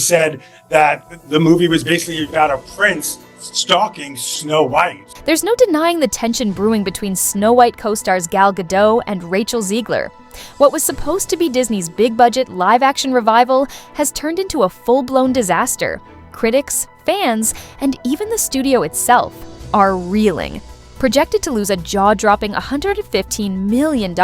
said that the movie was basically about a prince stalking Snow White. There's no denying the tension brewing between Snow White co-stars Gal Gadot and Rachel Zegler. What was supposed to be Disney's big-budget live-action revival has turned into a full-blown disaster. Critics, fans, and even the studio itself are reeling. Projected to lose a jaw-dropping $115 million,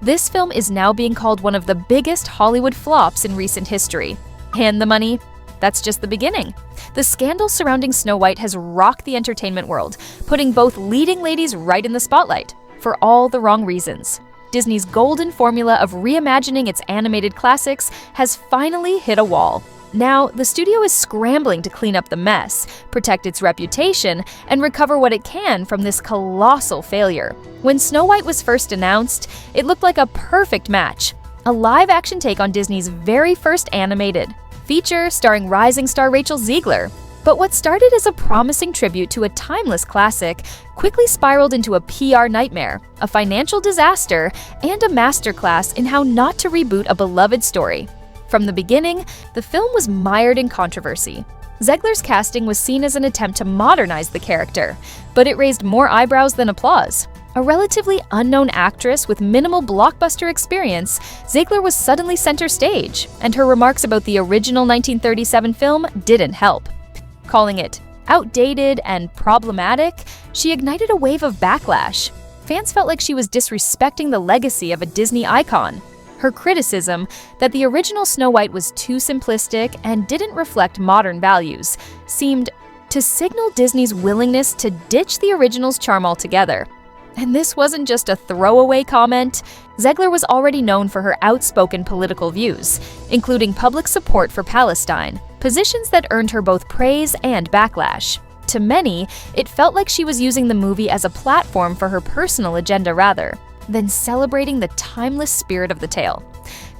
this film is now being called one of the biggest Hollywood flops in recent history. And the money? That's just the beginning. The scandal surrounding Snow White has rocked the entertainment world, putting both leading ladies right in the spotlight, for all the wrong reasons. Disney's golden formula of reimagining its animated classics has finally hit a wall. Now, the studio is scrambling to clean up the mess, protect its reputation, and recover what it can from this colossal failure. When Snow White was first announced, it looked like a perfect match. A live-action take on Disney's very first animated feature starring rising star Rachel Zegler. But what started as a promising tribute to a timeless classic quickly spiraled into a PR nightmare, a financial disaster, and a masterclass in how not to reboot a beloved story. From the beginning, the film was mired in controversy. Zegler's casting was seen as an attempt to modernize the character, but it raised more eyebrows than applause. A relatively unknown actress with minimal blockbuster experience, Zegler was suddenly center stage, and her remarks about the original 1937 film didn't help. Calling it outdated and problematic, she ignited a wave of backlash. Fans felt like she was disrespecting the legacy of a Disney icon. Her criticism that the original Snow White was too simplistic and didn't reflect modern values seemed to signal Disney's willingness to ditch the original's charm altogether. And this wasn't just a throwaway comment. Zegler was already known for her outspoken political views, including public support for Palestine, positions that earned her both praise and backlash. To many, it felt like she was using the movie as a platform for her personal agenda rather than celebrating the timeless spirit of the tale.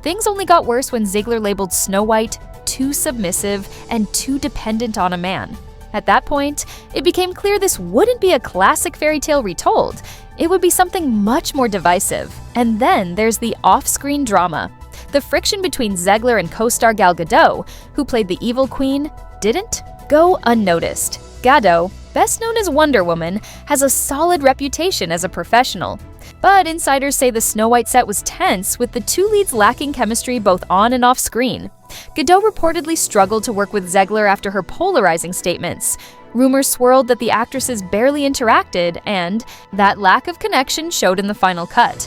Things only got worse when Zegler labeled Snow White too submissive and too dependent on a man. At that point, it became clear this wouldn't be a classic fairy tale retold. It would be something much more divisive. And then there's the off-screen drama. The friction between Zegler and co-star Gal Gadot, who played the evil queen, didn't go unnoticed. Gadot, best known as Wonder Woman, has a solid reputation as a professional. But insiders say the Snow White set was tense, with the two leads lacking chemistry both on and off screen. Gadot reportedly struggled to work with Zegler after her polarizing statements. Rumors swirled that the actresses barely interacted, and that lack of connection showed in the final cut.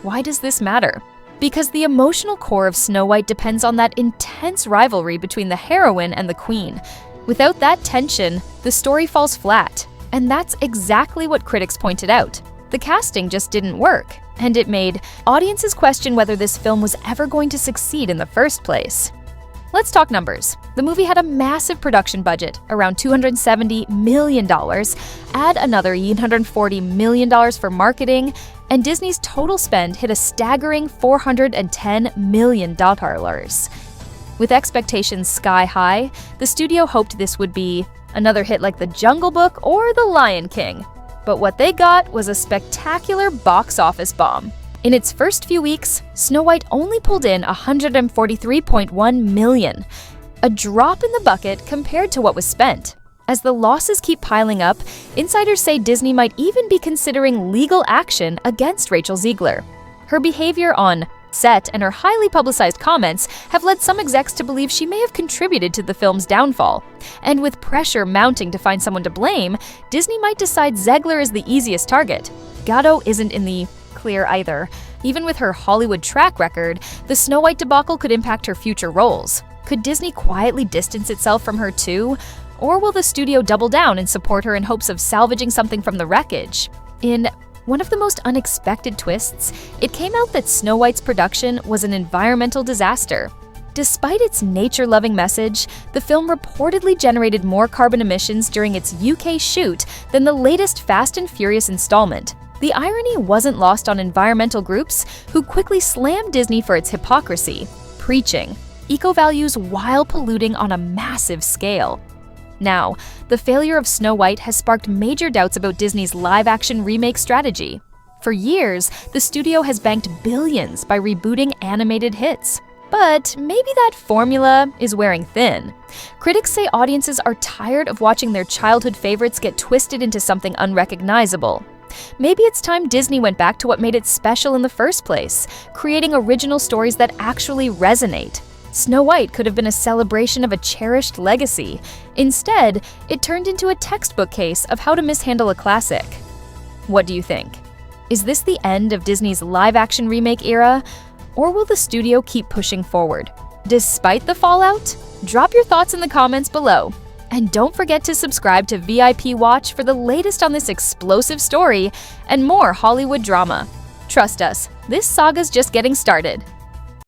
Why does this matter? Because the emotional core of Snow White depends on that intense rivalry between the heroine and the queen. Without that tension, the story falls flat. And that's exactly what critics pointed out. The casting just didn't work, and it made audiences question whether this film was ever going to succeed in the first place. Let's talk numbers. The movie had a massive production budget, around $270 million, add another $840 million for marketing, and Disney's total spend hit a staggering $410 million. With expectations sky high, the studio hoped this would be another hit like The Jungle Book or The Lion King. But what they got was a spectacular box office bomb. In its first few weeks, Snow White only pulled in $143.1 million, a drop in the bucket compared to what was spent. As the losses keep piling up, insiders say Disney might even be considering legal action against Rachel Zegler. Her behavior on set and her highly publicized comments have led some execs to believe she may have contributed to the film's downfall. And with pressure mounting to find someone to blame, Disney might decide Zegler is the easiest target. Gadot isn't in the clear either. Even with her Hollywood track record, the Snow White debacle could impact her future roles. Could Disney quietly distance itself from her too? Or will the studio double down and support her in hopes of salvaging something from the wreckage? In one of the most unexpected twists, it came out that Snow White's production was an environmental disaster. Despite its nature-loving message, the film reportedly generated more carbon emissions during its UK shoot than the latest Fast and Furious installment. The irony wasn't lost on environmental groups, who quickly slammed Disney for its hypocrisy, preaching eco-values while polluting on a massive scale. Now, the failure of Snow White has sparked major doubts about Disney's live-action remake strategy. For years, the studio has banked billions by rebooting animated hits. But maybe that formula is wearing thin. Critics say audiences are tired of watching their childhood favorites get twisted into something unrecognizable. Maybe it's time Disney went back to what made it special in the first place, creating original stories that actually resonate. Snow White could have been a celebration of a cherished legacy. Instead, it turned into a textbook case of how to mishandle a classic. What do you think? Is this the end of Disney's live-action remake era? Or will the studio keep pushing forward? Despite the fallout? Drop your thoughts in the comments below. And don't forget to subscribe to VIP Watch for the latest on this explosive story and more Hollywood drama. Trust us, this saga's just getting started.